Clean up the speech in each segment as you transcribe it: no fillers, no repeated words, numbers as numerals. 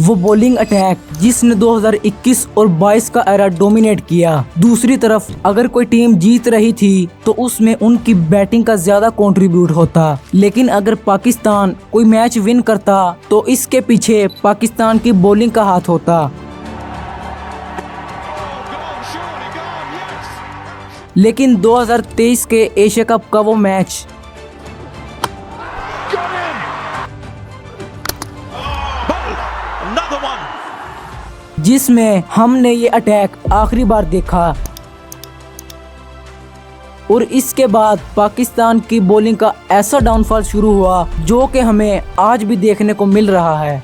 वो bowling attack जिसने 2021 और 22 का एरा डोमिनेट किया। दूसरी तरफ अगर कोई टीम जीत रही थी तो उसमें उनकी बैटिंग का ज्यादा कंट्रीब्यूट होता, लेकिन अगर पाकिस्तान कोई मैच विन करता तो इसके पीछे पाकिस्तान की बॉलिंग का हाथ होता। लेकिन 2023 के एशिया कप का वो मैच जिसमें हमने ये अटैक आखिरी बार देखा और इसके बाद पाकिस्तान की बॉलिंग का ऐसा डाउनफॉल शुरू हुआ जो कि हमें आज भी देखने को मिल रहा है।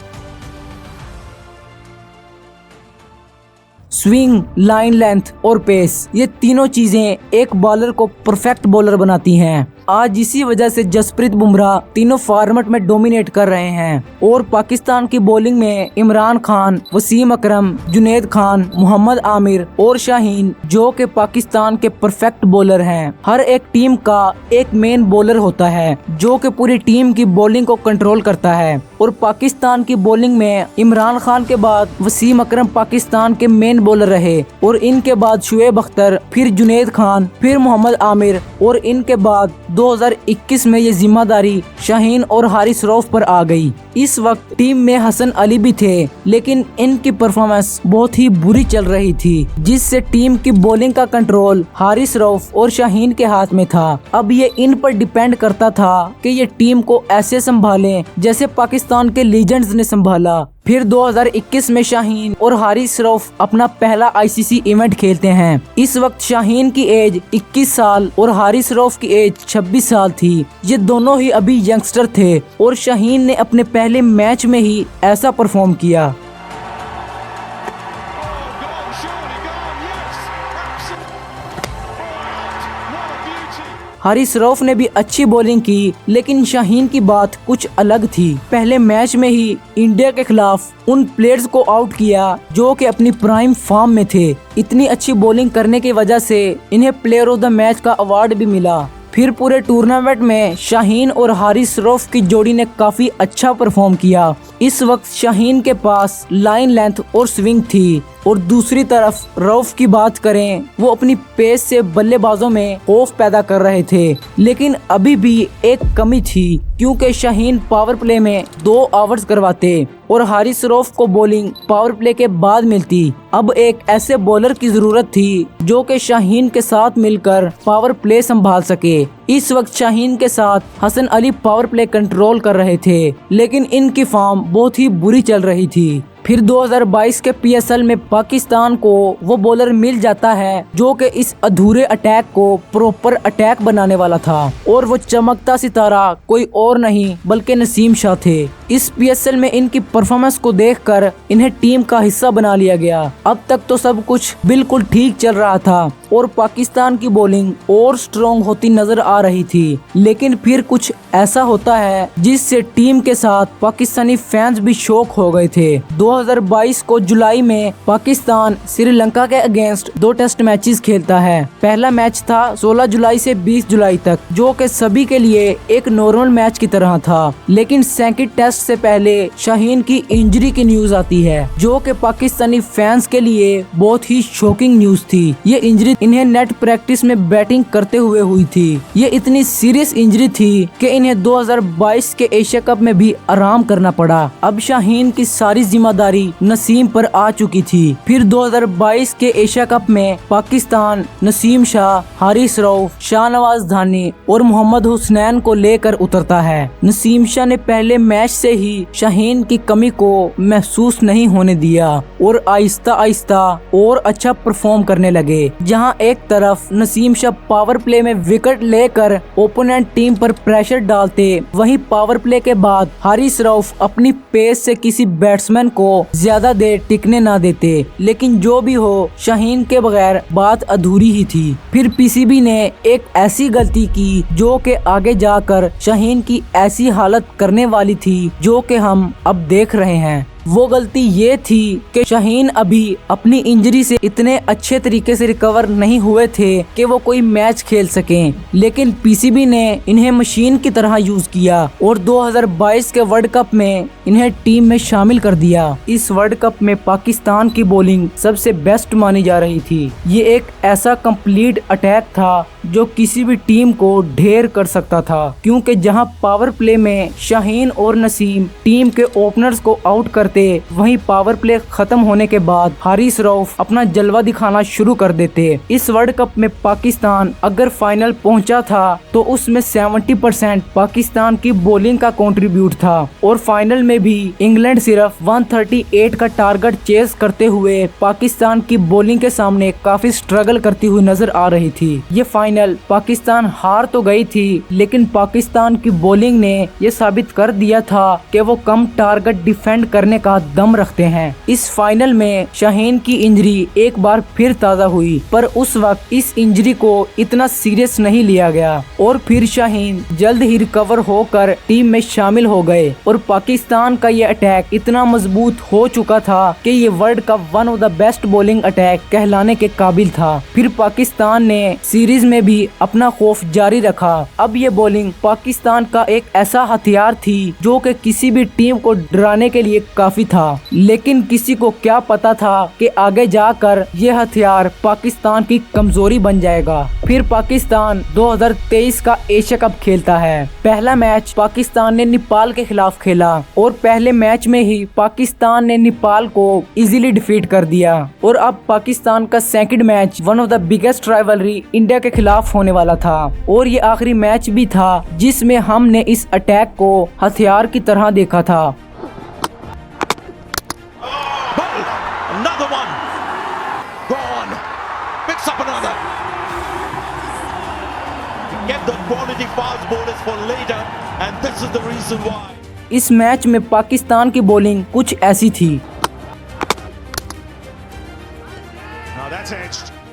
स्विंग, लाइन लेंथ और पेस, ये तीनों चीजें एक बॉलर को परफेक्ट बॉलर बनाती हैं। आज इसी वजह से जसप्रीत बुमराह तीनों फॉर्मेट में डोमिनेट कर रहे हैं और पाकिस्तान की बॉलिंग में इमरान खान, वसीम अकरम, जुनैद खान, मोहम्मद आमिर और शाहीन जो कि पाकिस्तान के परफेक्ट बॉलर हैं। हर एक टीम का एक मेन बॉलर होता है जो कि पूरी टीम की बॉलिंग को कंट्रोल करता है और पाकिस्तान की बॉलिंग में इमरान खान के बाद वसीम अकरम पाकिस्तान के मेन बॉलर रहे और इनके बाद शुएब अख्तर, फिर जुनैद खान, फिर मोहम्मद आमिर और इनके बाद 2021 में ये जिम्मेदारी शाहीन और हारिस रऊफ पर आ गई। इस वक्त टीम में हसन अली भी थे, लेकिन इनकी परफॉर्मेंस बहुत ही बुरी चल रही थी जिससे टीम की बॉलिंग का कंट्रोल हारिस रऊफ और शाहीन के हाथ में था। अब ये इन पर डिपेंड करता था कि ये टीम को ऐसे संभालें जैसे पाकिस्तान के लीजेंड्स ने संभाला। फिर 2021 में शाहीन और हारिस रऊफ अपना पहला आईसीसी इवेंट खेलते हैं। इस वक्त शाहीन की एज 21 साल और हारिस रऊफ की एज 26 साल थी। ये दोनों ही अभी यंगस्टर थे और शाहीन ने अपने पहले मैच में ही ऐसा परफॉर्म किया। हारिस रऊफ ने भी अच्छी बॉलिंग की, लेकिन शाहीन की बात कुछ अलग थी। पहले मैच में ही इंडिया के खिलाफ उन प्लेयर्स को आउट किया जो कि अपनी प्राइम फॉर्म में थे। इतनी अच्छी बॉलिंग करने की वजह से इन्हें प्लेयर ऑफ द मैच का अवार्ड भी मिला। फिर पूरे टूर्नामेंट में शाहीन और हारिस रऊफ की जोड़ी ने काफी अच्छा परफॉर्म किया। इस वक्त शाहीन के पास लाइन लेंथ और स्विंग थी और दूसरी तरफ रऊफ की बात करें, वो अपनी पेस से बल्लेबाजों में खौफ पैदा कर रहे थे। लेकिन अभी भी एक कमी थी क्योंकि शाहीन पावर प्ले में 2 ओवर्स करवाते और हारिस रऊफ को बॉलिंग पावर प्ले के बाद मिलती। अब एक ऐसे बॉलर की जरूरत थी जो कि शाहीन के साथ मिलकर पावर प्ले संभाल सके। इस वक्त शाहीन के साथ Hasan Ali power play control कर रहे थे, लेकिन इनकी फॉर्म बहुत ही बुरी चल रही थी। फिर 2022 के पीएसएल में पाकिस्तान को वो बॉलर मिल जाता है जो कि इस अधूरे अटैक को प्रॉपर अटैक बनाने वाला था और वो चमकता सितारा कोई और नहीं बल्कि नसीम शाह थे। इस पीएसएल में इनकी परफॉर्मेंस को देखकर इन्हें टीम का हिस्सा बना लिया गया। अब तक तो सब कुछ बिल्कुल ठीक चल रहा था और पाकिस्तान की बॉलिंग और स्ट्रॉन्ग होती नजर आ रही थी, लेकिन फिर कुछ ऐसा होता है जिससे टीम के साथ पाकिस्तानी फैंस भी शॉक हो गए थे। 2022 को जुलाई में पाकिस्तान श्रीलंका के अगेंस्ट 2 टेस्ट मैचेस खेलता है। पहला मैच था 16 जुलाई से 20 जुलाई तक जो कि सभी के लिए एक नॉर्मल मैच की तरह था, लेकिन सेकंड टेस्ट से पहले शाहीन की इंजरी की न्यूज आती है जो कि पाकिस्तानी फैंस के लिए बहुत ही शॉकिंग न्यूज थी। ये इंजरी इन्हें नेट प्रैक्टिस में बैटिंग करते हुए हुई थी। ये इतनी सीरियस इंजरी थी कि इन्हें 2022 के एशिया कप में भी आराम करना पड़ा। अब शाहीन की सारी जिम्मेदारी नसीम पर आ चुकी थी। फिर 2022 के एशिया कप में पाकिस्तान नसीम शाह, हारिस रऊफ, शाहनवाज धानी और मोहम्मद हुसनैन को लेकर उतरता है। नसीम शाह ने पहले मैच से ही शाहीन की कमी को महसूस नहीं होने दिया और आहिस्ता आहिस्ता और अच्छा परफॉर्म करने लगे। जहां एक तरफ नसीम शाह पावर प्ले में विकेट लेकर ओपोनेंट टीम पर प्रेशर डालते, वहीं पावर प्ले के बाद हारिस रऊफ अपनी पेस से किसी बैट्समैन को ज्यादा देर टिकने ना देते। लेकिन जो भी हो, शाहीन के बगैर बात अधूरी ही थी। फिर पीसीबी ने एक ऐसी गलती की जो कि आगे जाकर शाहीन की ऐसी हालत करने वाली थी जो कि हम अब देख रहे हैं। वो गलती ये थी कि शाहीन अभी अपनी इंजरी से इतने अच्छे तरीके से रिकवर नहीं हुए थे कि वो कोई मैच खेल सकें, लेकिन पीसीबी ने इन्हें मशीन की तरह यूज किया और 2022 के वर्ल्ड कप में इन्हें टीम में शामिल कर दिया। इस वर्ल्ड कप में पाकिस्तान की बॉलिंग सबसे बेस्ट मानी जा रही थी। ये एक ऐसा कंप्लीट अटैक था जो किसी भी टीम को ढेर कर सकता था, क्योंकि जहां पावर प्ले में शाहीन और नसीम टीम के ओपनर्स को आउट करते, वहीं पावर प्ले खत्म होने के बाद हारिस रऊफ अपना जलवा दिखाना शुरू कर देते। इस वर्ल्ड कप में पाकिस्तान अगर फाइनल पहुंचा था तो उसमें 70% पाकिस्तान की बॉलिंग का कंट्रीब्यूट था और फाइनल में भी इंग्लैंड सिर्फ 138 का टारगेट चेस करते हुए पाकिस्तान की बॉलिंग के सामने काफी स्ट्रगल करती हुई नजर आ रही थी। ये फाइनल पाकिस्तान हार तो गई थी, लेकिन पाकिस्तान की बॉलिंग ने ये साबित कर दिया था कि वो कम टारगेट डिफेंड करने का दम रखते हैं। इस फाइनल में शाहीन की इंजरी एक बार फिर ताज़ा हुई, पर उस वक्त इस इंजरी को इतना सीरियस नहीं लिया गया और फिर शाहीन जल्द ही रिकवर होकर टीम में शामिल हो गए और पाकिस्तान का ये अटैक इतना मजबूत हो चुका था कि ये world cup one of the best bowling attack कहलाने के काबिल था। फिर पाकिस्तान ने सीरीज में भी अपना खौफ जारी रखा। अब ये बॉलिंग पाकिस्तान का एक ऐसा हथियार थी जो कि किसी भी टीम को डराने के लिए काफी था, लेकिन किसी को क्या पता था कि आगे जाकर ये हथियार पाकिस्तान की कमजोरी बन जाएगा। फिर पाकिस्तान 2023 का एशिया कप खेलता है। पहला मैच पाकिस्तान ने नेपाल के खिलाफ खेला और पहले मैच में ही पाकिस्तान ने नेपाल को इजीली डिफीट कर दिया और अब पाकिस्तान का second match one of the biggest rivalry India के खिलाफ होने वाला था और ये आखिरी मैच भी था जिसमें हमने इस अटैक को हथियार की तरह देखा था। इस मैच में पाकिस्तान की बॉलिंग कुछ ऐसी थी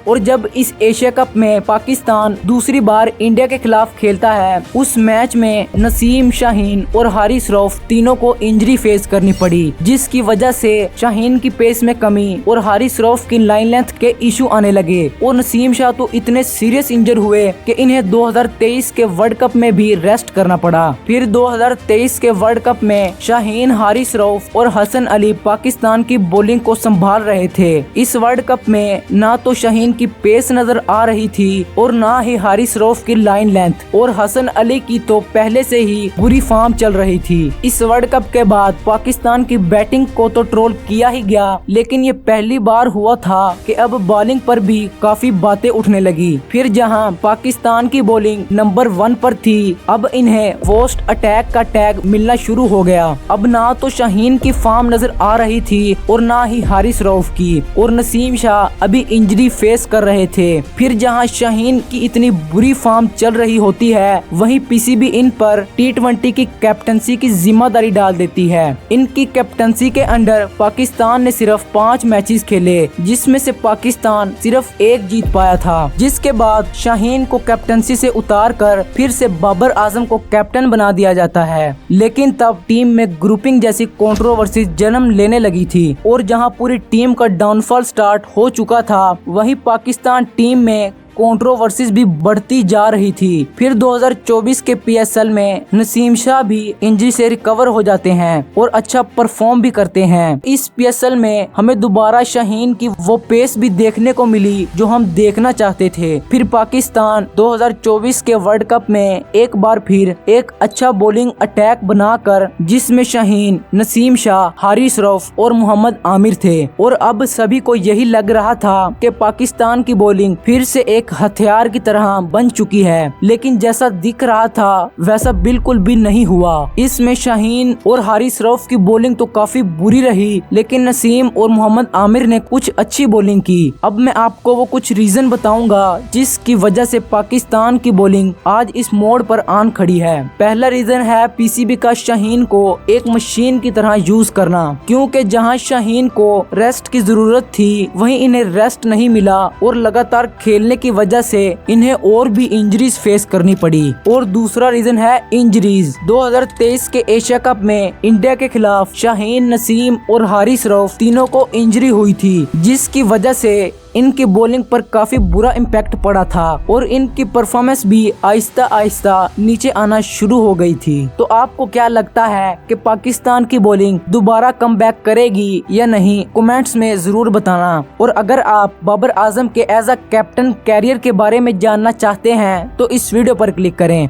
और जब इस एशिया कप में पाकिस्तान दूसरी बार इंडिया के खिलाफ खेलता है, उस मैच में नसीम, शाहीन और हारिस रऊफ तीनों को इंजरी फेस करनी पड़ी, जिसकी वजह से शाहीन की पेस में कमी और हारिस रऊफ की लाइन लेंथ के इशू आने लगे और नसीम शाह तो इतने सीरियस इंजर हुए कि इन्हें 2023 के वर्ल्ड कप में भी रेस्ट करना पड़ा। फिर 2023 के वर्ल्ड कप में शाहीन, हारिस रऊफ और हसन अली पाकिस्तान की बॉलिंग को संभाल रहे थे। इस वर्ल्ड कप में ना तो शाहीन की पेस नजर आ रही थी और ना ही हारिस रऊफ की लाइन लेंथ और हसन अली की तो पहले से ही बुरी फॉर्म चल रही थी। इस वर्ल्ड कप के बाद पाकिस्तान की बैटिंग को तो ट्रोल किया ही गया, लेकिन ये पहली बार हुआ था कि अब बॉलिंग पर भी काफी बातें उठने लगी। फिर जहां पाकिस्तान की बॉलिंग नंबर 1 पर थी, अब इन्हें वर्स्ट अटैक का टैग मिलना शुरू हो गया। अब ना तो शाहीन की फॉर्म नजर आ रही थी और ना ही हारिस रऊफ की और नसीम शाह अभी इंजरी फेस कर रहे थे। फिर जहां शाहीन की इतनी बुरी फॉर्म चल रही होती है, वहीं पीसीबी इन पर T20 की कैप्टनसी की जिम्मेदारी डाल देती है। इनकी कैप्टनसी के अंडर पाकिस्तान ने सिर्फ 5 मैचेस खेले, जिसमें से पाकिस्तान सिर्फ 1 जीत पाया था। जिसके बाद शाहीन को कैप्टनसी से उतार कर फिर से बाबर आजम को कैप्टन बना दिया जाता है, लेकिन तब टीम में ग्रुपिंग जैसी कंट्रोवर्सी जन्म लेने लगी थी और जहां पूरी टीम का डाउनफॉल स्टार्ट हो चुका था, वहीं पाकिस्तान टीम में कंट्रोवर्सीज भी बढ़ती जा रही थी। फिर 2024 के पीएसएल में नसीम शाह भी इंजरी से रिकवर हो जाते हैं और अच्छा परफॉर्म भी करते हैं। इस पीएसएल में हमें दोबारा शाहीन की वो पेस भी देखने को मिली जो हम देखना चाहते थे। फिर पाकिस्तान 2024 के वर्ल्ड कप में एक बार फिर एक अच्छा बॉलिंग अटैक बनाकर, जिसमें शाहीन, नसीम शाह, हारिस रऊफ और मोहम्मद आमिर थे और अब सभी को यही लग रहा था कि पाकिस्तान की बॉलिंग फिर से एक हथियार की तरह बन चुकी है, लेकिन जैसा दिख रहा था वैसा बिल्कुल भी नहीं हुआ। इसमें शाहीन और हारिस रऊफ की बॉलिंग तो काफी बुरी रही, लेकिन नसीम और मोहम्मद आमिर ने कुछ अच्छी बॉलिंग की। अब मैं आपको वो कुछ रीजन बताऊंगा जिसकी वजह से पाकिस्तान की बॉलिंग आज इस मोड़ पर आन खड़ी है। पहला रीजन है पीसीबी का शाहीन को एक मशीन की तरह यूज करना, क्योंकि जहां शाहीन को रेस्ट की जरूरत थी वहीं इन्हें रेस्ट नहीं मिला और लगातार खेलने की वजह से इन्हें और भी इंजरीज फेस करनी पड़ी। और दूसरा रीजन है इंजरीज। 2023 के एशिया कप में इंडिया के खिलाफ शाहीन, नसीम और हारिस रऊफ तीनों को इंजरी हुई थी, जिसकी वजह से इनकी बॉलिंग पर काफी बुरा इम्पैक्ट पड़ा था और इनकी परफॉर्मेंस भी आहिस्ता आहिस्ता नीचे आना शुरू हो गई थी। तो आपको क्या लगता है कि पाकिस्तान की बॉलिंग दोबारा कमबैक करेगी या नहीं? कमेंट्स में जरूर बताना। और अगर आप बाबर आजम के एज अ कैप्टन कैरियर के बारे में जानना चाहते हैं तो इस वीडियो पर क्लिक करें।